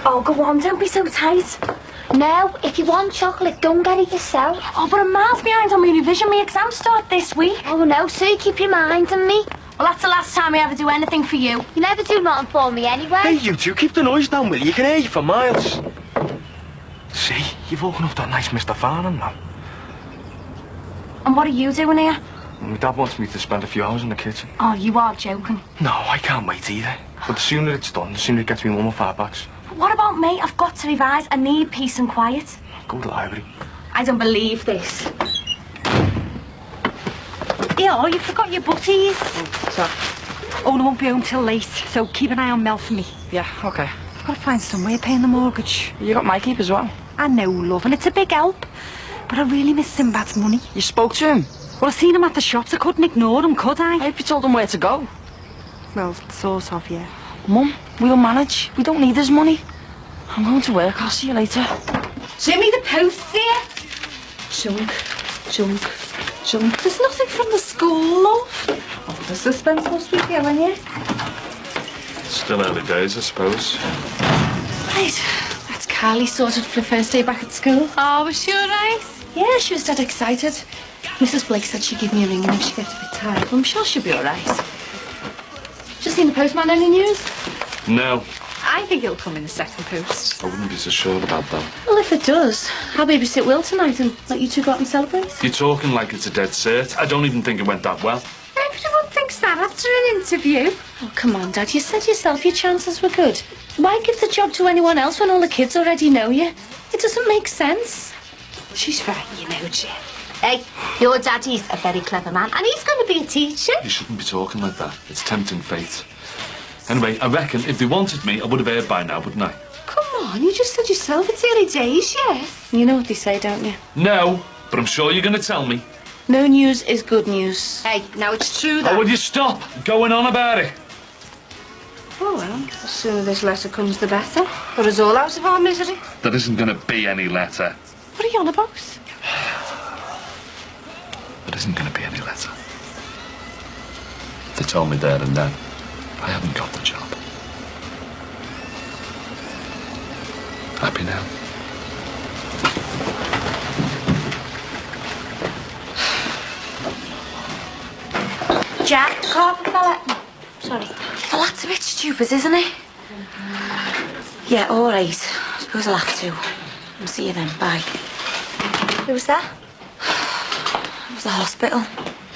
Oh, go on, don't be so tight. No, if you want chocolate, go and get it yourself. Oh, but I'm miles behind on my revision. My exams start this week. Oh, no, so you keep reminding me. Well, that's the last time I ever do anything for you. You never do nothing for me anyway. Hey, you two, keep the noise down, will you? You can hear you for miles. See, you've woken up that nice Mr. Farnham now. And what are you doing here? My dad wants me to spend a few hours in the kitchen. Oh, you are joking. No, I can't wait either. But the sooner it's done, the sooner it gets me mum a fire box. But what about me? I've got to revise. I need peace and quiet. Go to the library. I don't believe this. Yeah, you forgot your butties. Oh, sorry. Owen won't be home till late, so keep an eye on Mel for me. Yeah, okay. I've got to find some way of paying the mortgage. You got my keep as well. I know, love, and it's a big help. But I really miss Sinbad's money. You spoke to him? Well, I seen him at the shops. I couldn't ignore him, could I? I hope you told him where to go. Well, sort of, yeah. Mum, we'll manage. We don't need his money. I'm going to work. I'll see you later. Jimmy, the post's here. Junk, junk, junk. There's nothing from the school, love. Oh, the suspense must be killing you. Still early days, I suppose. Right, that's Carly sorted for the first day back at school. Oh, was she all right? Yeah, she was dead excited. Mrs. Blake said she'd give me a ring if she gets a bit tired, but I'm sure she'll be all right. Just seen the postman, any news? No, I think it'll come in the second post. I wouldn't be so sure about that. Well, if it does, I'll babysit Will tonight and let you two go out and celebrate. You're talking like it's a dead cert. I don't even think it went that well. Everyone thinks that after an interview. Oh, come on, Dad. You said yourself your chances were good. Why give the job to anyone else when all the kids already know you? It doesn't make sense. She's right, you know, Jim. Hey, your daddy's a very clever man, and he's going to be a teacher. You shouldn't be talking like that. It's tempting fate. Anyway, I reckon if they wanted me, I would have heard by now, wouldn't I? Come on, you just said yourself it's early days, yes. You know what they say, don't you? No, but I'm sure you're going to tell me. No news is good news. Hey, now it's true that... Oh, will you stop going on about it? Oh, well, the sooner this letter comes, the better. Put us all out of our misery. There isn't going to be any letter. What are you on about? There isn't going to be any letter. They told me there and then. I haven't got the job. Happy now? Jack, carpet fella. Sorry. Well, that's a bit stupid, isn't it? Yeah, all right. I suppose I'll have to. I'll see you then. Bye. Who was that? It was the hospital.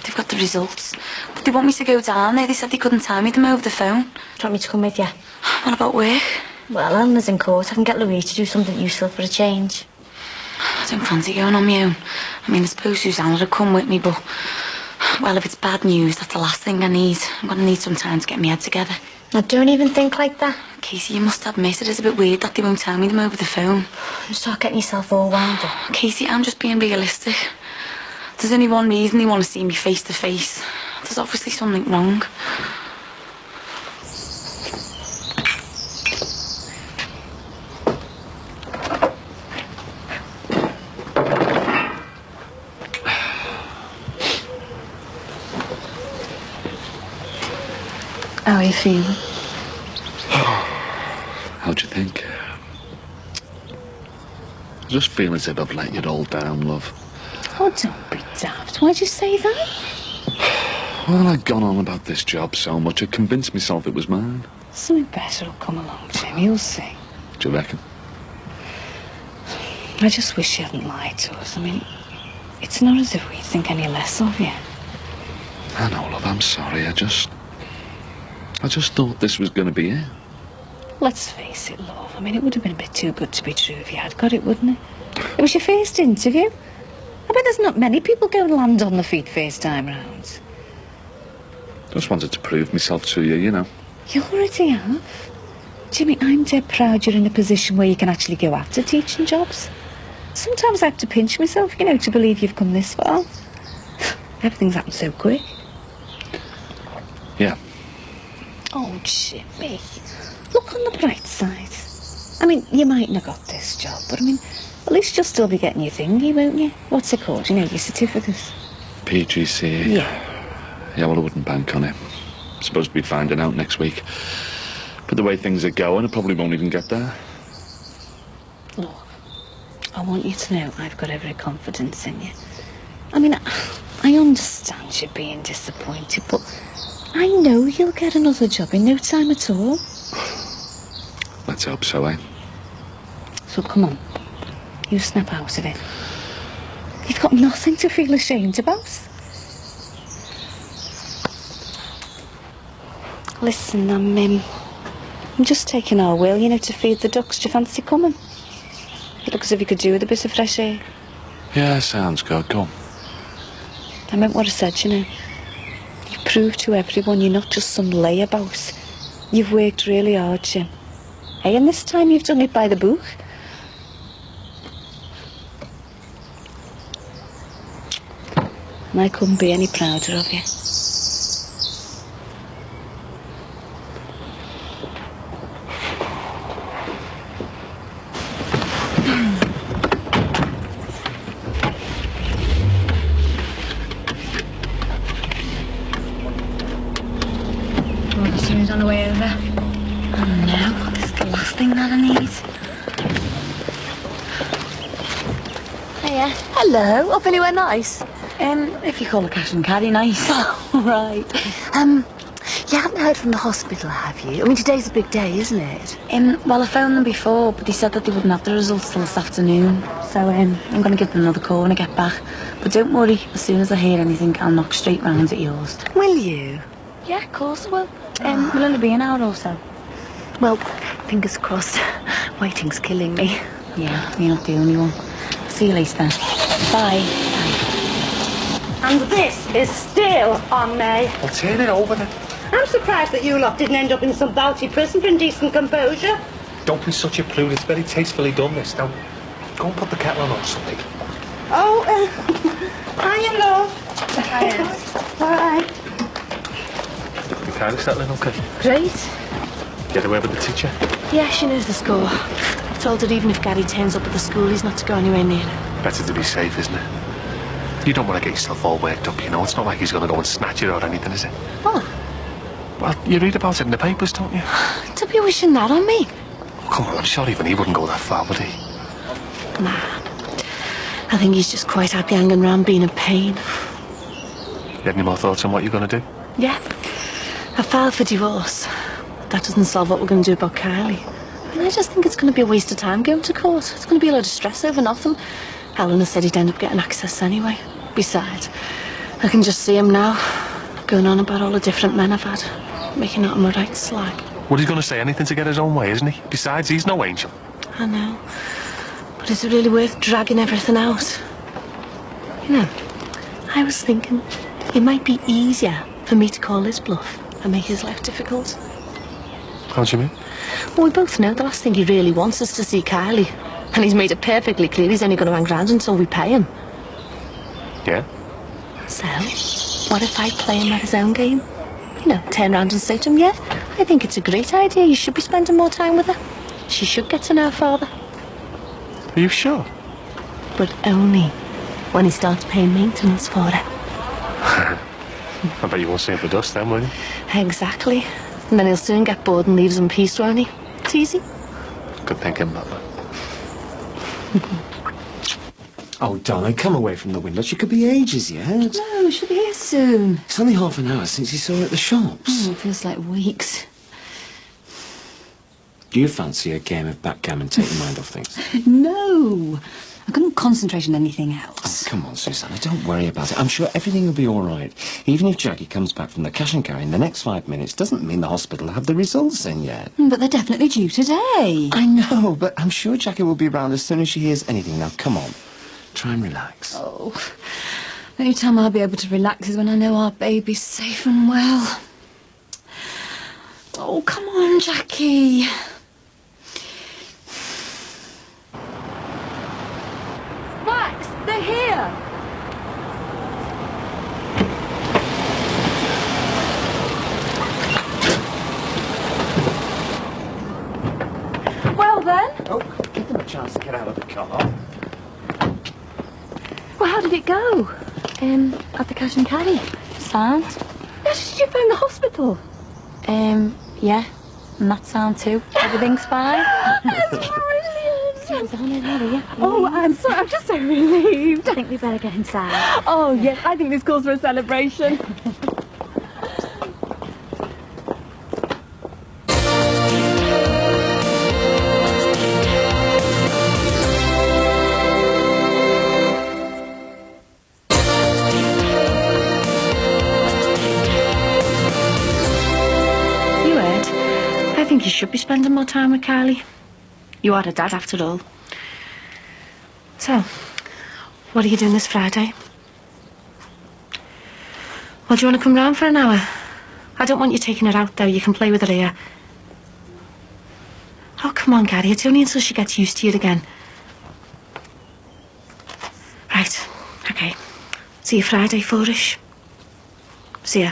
They've got the results. But they want me to go down there. They said they couldn't tell me them over the phone. Do you want me to come with you? What about work? Well, Eleanor's in court. I can get Louise to do something useful for a change. I don't fancy going on my own. I mean, I suppose Susanna would come with me, but... Well, if it's bad news, that's the last thing I need. I'm going to need some time to get my head together. Now, don't even think like that. Casey, you must admit it is a bit weird that they won't tell me them over the phone. You start getting yourself all wound up. Casey, I'm just being realistic. There's only one reason they want to see me face to face. There's obviously something wrong. How are you feeling? How'd you think? I just feel as if I've let you all down, love. Oh, don't be daft. Why'd you say that? Well, I'd gone on about this job so much, I convinced myself it was mine. Something better will come along, Jim. You'll see. Do you reckon? I just wish you hadn't lied to us. I mean, it's not as if we think any less of you. I know, love, I'm sorry. I just thought this was going to be it. Let's face it, love. I mean, it would have been a bit too good to be true if you had got it, wouldn't it? It was your first interview. I bet there's not many people go and land on the feet first time round. Just wanted to prove myself to you, you know. You already have. Jimmy, I'm dead proud you're in a position where you can actually go after teaching jobs. Sometimes I have to pinch myself, you know, to believe you've come this far. Everything's happened so quick. Yeah. Oh, Jimmy. Look on the bright side. I mean, you mightn't have got this job, but I mean, at least you'll still be getting your thingy, won't you? What's it called? You know, your certificate. PGCE. Yeah. Yeah, well, I wouldn't bank on it. I'm supposed to be finding out next week. But the way things are going, I probably won't even get there. Look, I want you to know I've got every confidence in you. I mean, I understand you being disappointed, but I know you'll get another job in no time at all. Let's hope so, eh? So come on, you snap out of it. You've got nothing to feel ashamed about. Listen, I'm just taking our will, you know, to feed the ducks. Do you fancy coming? You look as if you could do with a bit of fresh air. Yeah, sounds good. Go on. I meant what I said, you know. You proved to everyone you're not just some layabout. You've worked really hard, Jim. Hey, and this time you've done it by the book. And I couldn't be any prouder of you. He's on the way over. Oh no, this is the last thing that I need. Hiya. Hello, up anywhere nice? If you call the cash and carry nice. Oh, right. You haven't heard from the hospital, have you? I mean, today's a big day, isn't it? Well, I phoned them before, but they said that they wouldn't have the results till this afternoon. So, I'm going to give them another call when I get back. But don't worry, as soon as I hear anything, I'll knock straight round at yours. Will you? Yeah, of course I will. We'll only be an hour or so. Well, fingers crossed. Waiting's killing me. Yeah, you're not the only one. See you later then. Bye. And this is still on me. Well, turn it over then. I'm surprised that you lot didn't end up in some Bounty prison for indecent composure. Don't be such a prude. It's very tastefully done, this. Now, go and put the kettle on or something. Oh, hiya, love. Hiya. All right. You kind of settling, okay? Great. Get away with the teacher? Yeah, she knows the score. I've told her even if Gary turns up at the school, he's not to go anywhere near her. Better to be safe, isn't it? You don't want to get yourself all worked up, you know. It's not like he's going to go and snatch you or anything, is it? What? Well, you read about it in the papers, don't you? To be wishing that on me? Oh, come on, I'm sure even he wouldn't go that far, would he? Nah. I think he's just quite happy hanging around being in pain. You had any more thoughts on what you're going to do? Yeah. I filed for divorce. That doesn't solve what we're going to do about Kylie. I mean, I just think it's going to be a waste of time going to court. It's going to be a load of stress over nothing. Helena said he'd end up getting access anyway. Besides, I can just see him now, going on about all the different men I've had, making out I'm a right slag. Well, he's going to say anything to get his own way, isn't he? Besides, he's no angel. I know. But is it really worth dragging everything out? You know, I was thinking it might be easier for me to call his bluff and make his life difficult. How do you mean? Well, we both know the last thing he really wants is to see Kylie. And he's made it perfectly clear he's only going to hang around until we pay him. Yeah? So, what if I play him at his own game? You know, turn around and say to him, yeah, I think it's a great idea. You should be spending more time with her. She should get to know her father. Are you sure? But only when he starts paying maintenance for her. I bet you won't see him for dust then, will you? Exactly. And then he'll soon get bored and leave us in peace, won't he? It's easy. Good thinking, Mother. Oh, darling, come away from the window. She could be ages yet. No, she'll be here soon. It's only half an hour since you saw her at the shops. It feels like weeks. Do you fancy a game of backgammon take your mind off things? No. I couldn't concentrate on anything else. Oh, come on, Susanna, don't worry about it. I'm sure everything will be all right. Even if Jackie comes back from the cash and carry in the next 5 minutes, doesn't mean the hospital have the results in yet. But they're definitely due today. I know, but I'm sure Jackie will be round as soon as she hears anything. Now, come on. Try and relax. Oh, the only time I'll be able to relax is when I know our baby's safe and well. Oh, come on, Jackie. Max, they're here. Well then. Oh, give them a chance to get out of the car. Well, how did it go? At the cash and carry. Sound? How did you phone the hospital? Yeah. And that sound too. Everything's fine. That's brilliant. See, I was on Oh, I'm sorry. I'm just so relieved. I think we better get inside. Oh, yes. I think this calls for a celebration. I think you should be spending more time with Kylie. You are a dad after all. So, what are you doing this Friday? Well, do you want to come round for an hour? I don't want you taking her out, though. You can play with her here. Oh, come on, Gary. It's only until she gets used to you again. Right. OK. See you Friday, 4-ish. See ya.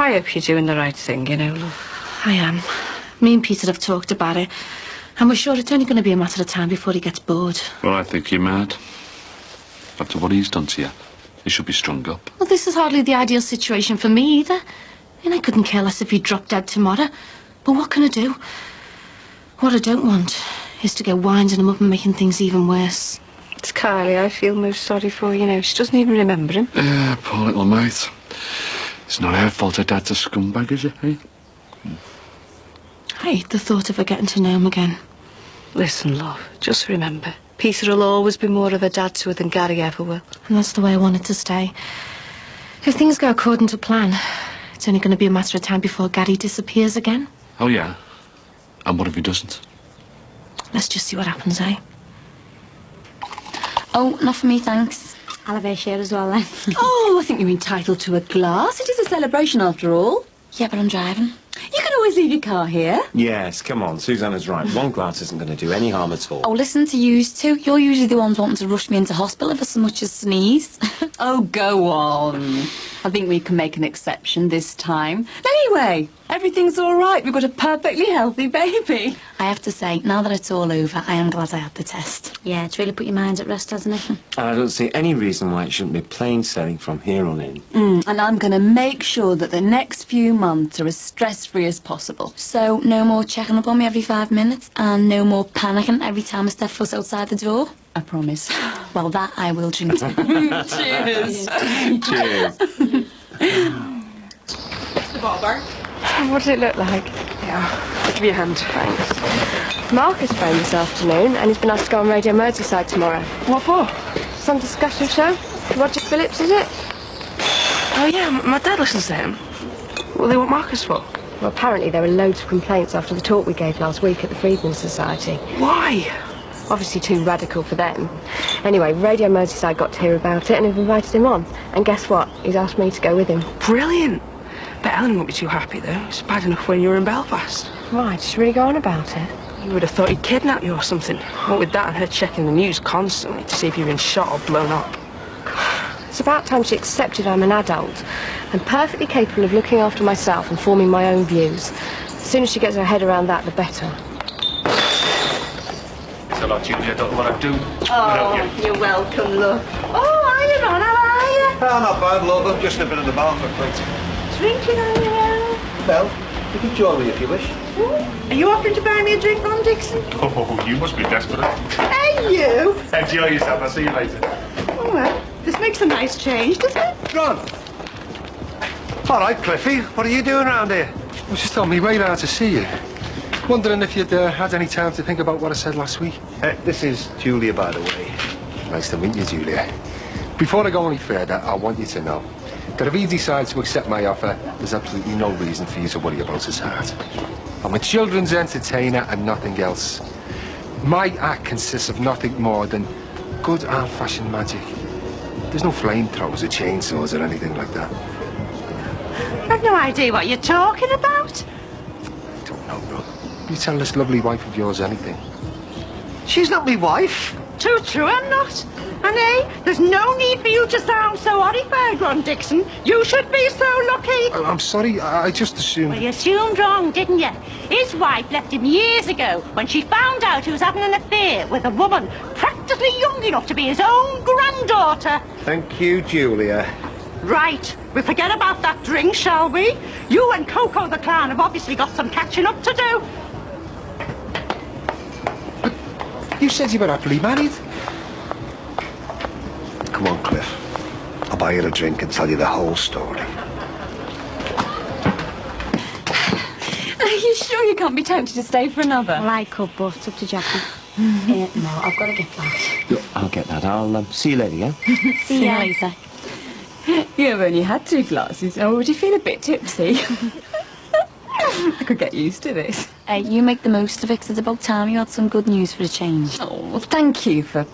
I hope you're doing the right thing, you know, love. I am. Me and Peter have talked about it, and we're sure it's only going to be a matter of time before he gets bored. Well, I think you're mad. After what he's done to you, he should be strung up. Well, this is hardly the ideal situation for me either. And I couldn't care less if he dropped dead tomorrow. But what can I do? What I don't want is to go winding him up and making things even worse. It's Kylie I feel most sorry for, you know. She doesn't even remember him. Yeah, poor little mate. It's not her fault her dad's a scumbag, is it, eh? I hate the thought of her getting to know him again. Listen, love, just remember, Peter will always be more of a dad to her than Gary ever will. And that's the way I want it to stay. If things go according to plan, it's only going to be a matter of time before Gary disappears again. Oh, yeah? And what if he doesn't? Let's just see what happens, eh? Oh, not for me, thanks. I'll have a share as well then. Oh, I think you're entitled to a glass. It is a celebration after all. Yeah, but I'm driving. You can always leave your car here. Yes, come on, Susanna's right. One glass isn't going to do any harm at all. Oh, listen to yous two. You're usually the ones wanting to rush me into hospital if I so much as sneeze. Oh, go on. I think we can make an exception this time. Anyway, everything's all right. We've got a perfectly healthy baby. I have to say, now that it's all over, I am glad I had the test. Yeah, it's really put your mind at rest, hasn't it? And I don't see any reason why it shouldn't be plain sailing from here on in. And I'm going to make sure that the next few months are as stress-free as possible. So, no more checking up on me every 5 minutes and no more panicking every time I step foot outside the door? I promise. Well, that I will drink to. Cheers. Cheers. Mr. Barber. What does it look like? Yeah, I'll give you a hand. Thanks. Mark is phoned this afternoon, and he's been asked to go on Radio Merseyside tomorrow. What for? Some discussion show. Roger Phillips, is it? Oh, yeah, my dad listens to him. What do they want Marcus for? Well, apparently there were loads of complaints after the talk we gave last week at the Freedmen's Society. Why? Obviously too radical for them. Anyway, Radio Merseyside got to hear about it and have invited him on. And guess what? He's asked me to go with him. Brilliant. But Ellen won't be too happy, though. It's bad enough when you were in Belfast. Why? Did she really go on about it? You would have thought he'd kidnapped you or something. What with that and her checking the news constantly to see if you've been shot or blown up. It's about time she accepted I'm an adult. I'm perfectly capable of looking after myself and forming my own views. As soon as she gets her head around that, the better. Thanks a lot, Julia. I don't know what I'd do Oh, without you. you're welcome, love. Oh, hiya, Ron, how are you? Oh, not bad, love. I'm just nipping in the bar for a quick. Drinking on your own? Well, you can join me if you wish. Are you offering to buy me a drink, Ron Dixon? Oh, you must be desperate. Hey, you! Enjoy yourself. I'll see you later. Oh, well, this makes a nice change, doesn't it? Ron! All right, Cliffy. What are you doing around here? I was just on my way down to see you. Wondering if you'd had any time to think about what I said last week. This is Julia, by the way. Nice to meet you, Julia. Before I go any further, I want you to know that if he decides to accept my offer, there's absolutely no reason for you to worry about his heart. I'm a children's entertainer and nothing else. My act consists of nothing more than good old-fashioned magic. There's no flamethrowers or chainsaws or anything like that. I've no idea what you're talking about. I don't know, Ron. You tell this lovely wife of yours anything. She's not my wife. Too true, I'm not. And there's no need for you to sound so horrified, Ron Dixon. You should be so lucky. I'm sorry, I just assumed... Well, you assumed wrong, didn't you? His wife left him years ago when she found out he was having an affair with a woman practically young enough to be his own granddaughter. Thank you, Julia. Right, we forget about that drink, shall we? You and Coco the Clown have obviously got some catching up to do. You said you were happily married. Come on, Cliff. I'll buy you a drink and tell you the whole story. Are you sure you can't be tempted to stay for another? Well, I could, but it's up to Jackie. No, I've got to get back. Look, I'll get that. I'll see you later, yeah? See you later. You've only had 2 glasses. Oh, would you feel a bit tipsy? I could get used to this. Hey, you make the most of it, 'cause it's about time you had some good news for a change. Oh, well, thank you for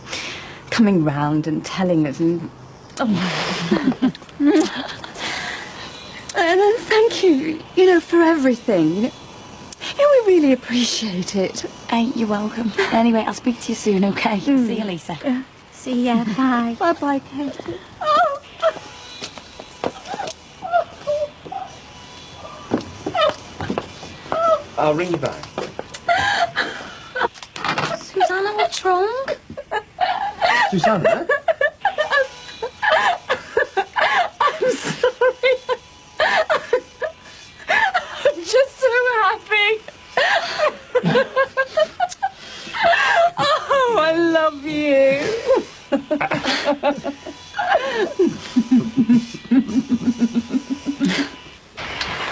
coming round and telling us. And then thank you, for everything. We really appreciate it. Hey, you're welcome. Anyway, I'll speak to you soon, okay? See you later. See ya. Bye. Bye-bye, Katie. I'll ring you back. Susanna, what's wrong? Susanna? I'm sorry. I'm just so happy. Oh, I love you.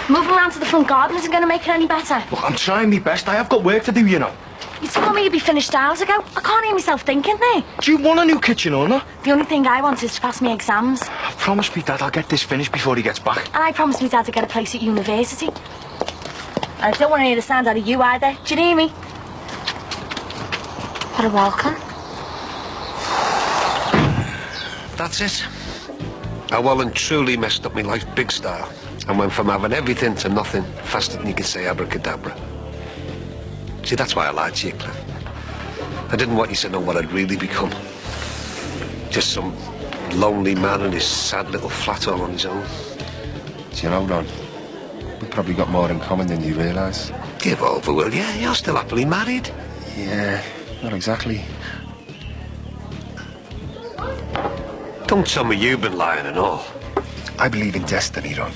Moving around to the front garden isn't going to make it any better. Look, I'm trying my best. I have got work to do, you know. You told me you'd be finished hours ago. I can't hear myself thinking there. Do you want a new kitchen or not? The only thing I want is to pass my exams. I've promised me Dad I'll get this finished before he gets back. And I promised my dad to get a place at university. I don't want to hear the sound out of you either. Do you hear me? What a welcome. That's it. I well and truly messed up my life big style and went from having everything to nothing faster than you could say abracadabra. See, that's why I lied to you, Cliff. I didn't want you to know what I'd really become. Just some lonely man in his sad little flat all on his own. Do you know, Ron, we've probably got more in common than you realise. Give over, will you? You're still happily married. Yeah, not exactly. Don't tell me you've been lying and all. I believe in destiny, Ron.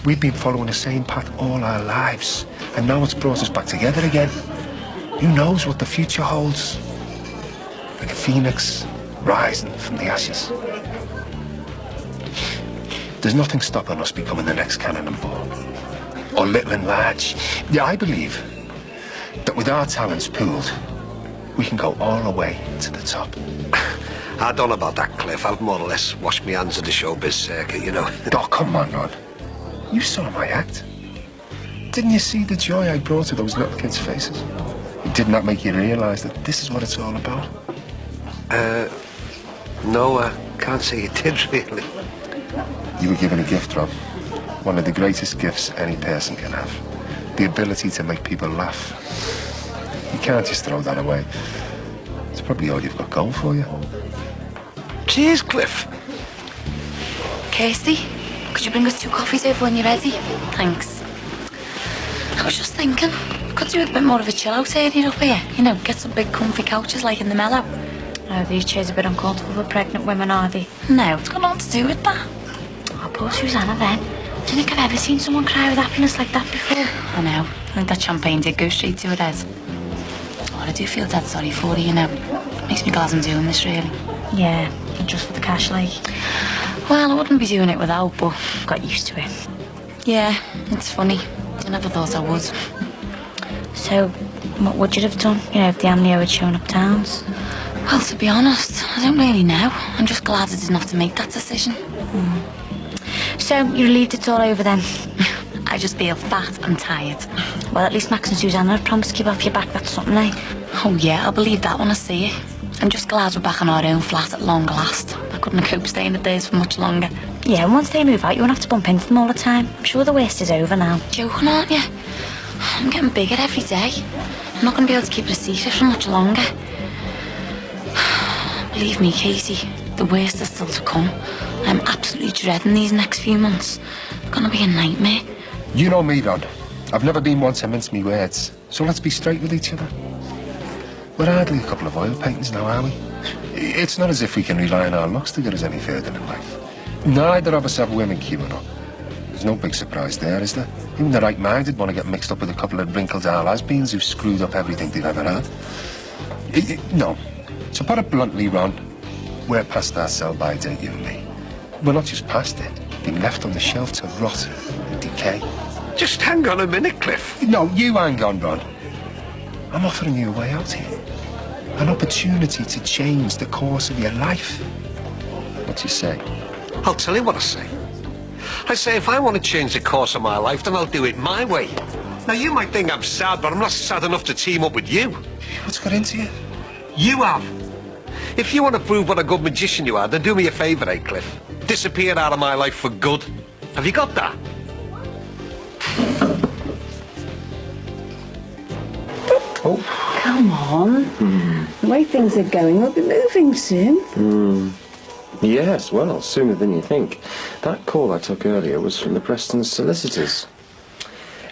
We've been following the same path all our lives, and now it's brought us back together again. Who knows what the future holds? Like a phoenix rising from the ashes. There's nothing stopping us becoming the next Cannonball, or little and large. Yeah, I believe that with our talents pooled, we can go all the way to the top. I don't know about that, Cliff. I've more or less washed my hands of the showbiz circuit, you know. Oh, come on, Ron. You saw my act. Didn't you see the joy I brought to those little kids' faces? Didn't that make you realise that this is what it's all about? No, I can't say it did, really. You were given a gift, Rob. One of the greatest gifts any person can have. The ability to make people laugh. You can't just throw that away. It's probably all you've got going for you. Cheers, Cliff. Kirsty, could you bring us 2 coffees over when you're ready? Thanks. I was just thinking, could do with a bit more of a chill out area up here. Get some big comfy couches like in the Mellow. Oh, these chairs are a bit uncomfortable for pregnant women, are they? No, it's got nothing to do with that. Oh, poor Susanna then. Do you think I've ever seen someone cry with happiness like that before? I know. I think that champagne did go straight to her head. Oh, I do feel dead sorry for her, Makes me glad I'm doing this, really. Yeah, just for the cash, like. Well, I wouldn't be doing it without, but got used to it. Yeah, it's funny. I never thought I would. So, what would you have done, if the amnio had shown up towns? Well, to be honest, I don't really know. I'm just glad I didn't have to make that decision. So, you relieved it's all over then? I just feel fat and tired. Well, at least Max and Susanna have promised to keep off your back. That's something, eh? Oh, yeah, I'll believe that when I see it. I'm just glad we're back in our own flat at long last. I couldn't have coped staying at theirs for much longer. Yeah, and once they move out, you won't have to bump into them all the time. I'm sure the worst is over now. Joking, aren't you? I'm getting bigger every day. I'm not going to be able to keep it a secret for much longer. Believe me, Katie, the worst is still to come. I'm absolutely dreading these next few months. It's going to be a nightmare. You know me, Ron. I've never been one to mince me words, so let's be straight with each other. We're hardly a couple of oil paintings now, are we? It's not as if we can rely on our looks to get us any further in life. Neither of us have women queuing up. There's no big surprise there, is there? Even the right-minded want to get mixed up with a couple of wrinkled-out lesbians who've screwed up everything they've ever had. No. To put it bluntly, Ron, we're past our sell-by date, you and me. We're not just past it. Been left on the shelf to rot and decay. Just hang on a minute, Cliff. No, you hang on, Ron. I'm offering you a way out here. An opportunity to change the course of your life. What do you say? I'll tell you what I say. I say if I want to change the course of my life, then I'll do it my way. Now, you might think I'm sad, but I'm not sad enough to team up with you. What's got into you? You have. If you want to prove what a good magician you are, then do me a favour, eh, Cliff? Disappear out of my life for good. Have you got that? Oh. Come on. The way things are going, we'll be moving soon. Yes, well, sooner than you think. That call I took earlier was from the Preston solicitors.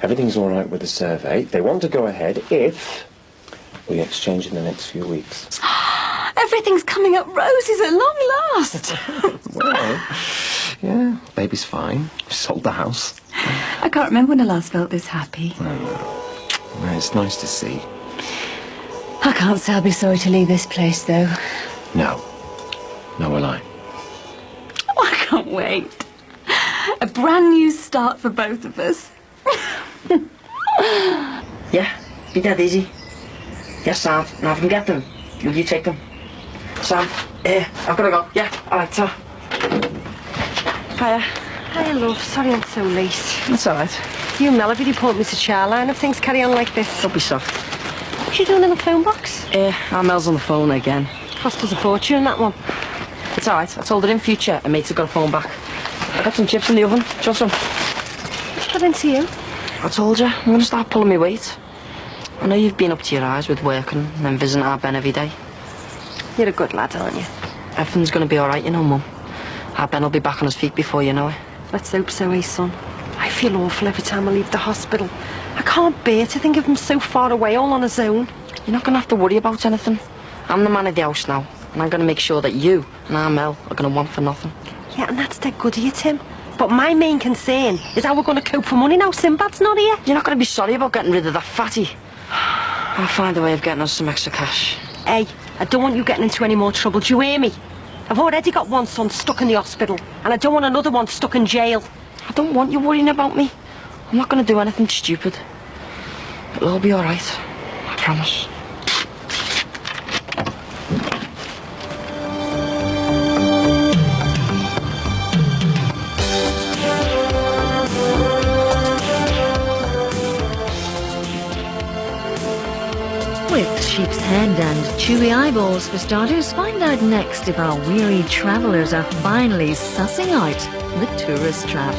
Everything's all right with the survey. They want to go ahead if we exchange in the next few weeks. Everything's coming up roses at long last. Well, yeah, baby's fine. Sold the house. I can't remember when I last felt this happy. Well, it's nice to see. I can't say I'll be sorry to leave this place, though. No. No, will I? Oh, I can't wait. A brand new start for both of us. Yeah, be dead easy. Yes, Sam. Now, if I can get them, will you take them? Sam, I've got to go. Yeah, all right, so. Hiya. Hiya, love. Sorry I'm so late. That's all right. You and Mel have really put me to Charline if things carry on like this. Don't be soft. What's you doing in the phone box? Our Mel's on the phone again. Cost us a fortune, that one. It's all right. I told her in future a mate's got a phone back. I got some chips in the oven. Do you want some? What's got into you? I told you, I'm going to start pulling my weight. I know you've been up to your eyes with working and then visiting our Ben every day. You're a good lad, aren't you? Everything's going to be all right, you know, Mum. Our Ben will be back on his feet before you know it. Let's hope so, eh, son? I feel awful every time I leave the hospital. I can't bear to think of him so far away, all on his own. You're not going to have to worry about anything. I'm the man of the house now, and I'm going to make sure that you and our Mel are going to want for nothing. Yeah, and that's dead good of you, Tim. But my main concern is how we're going to cope for money now Sinbad's not here. You're not going to be sorry about getting rid of that fatty. I'll find a way of getting us some extra cash. Hey, I don't want you getting into any more trouble, do you hear me? I've already got one son stuck in the hospital, and I don't want another one stuck in jail. I don't want you worrying about me. I'm not going to do anything stupid. It'll all be all right. I promise. With sheep's head and chewy eyeballs for starters, find out next if our weary travellers are finally sussing out the tourist trap.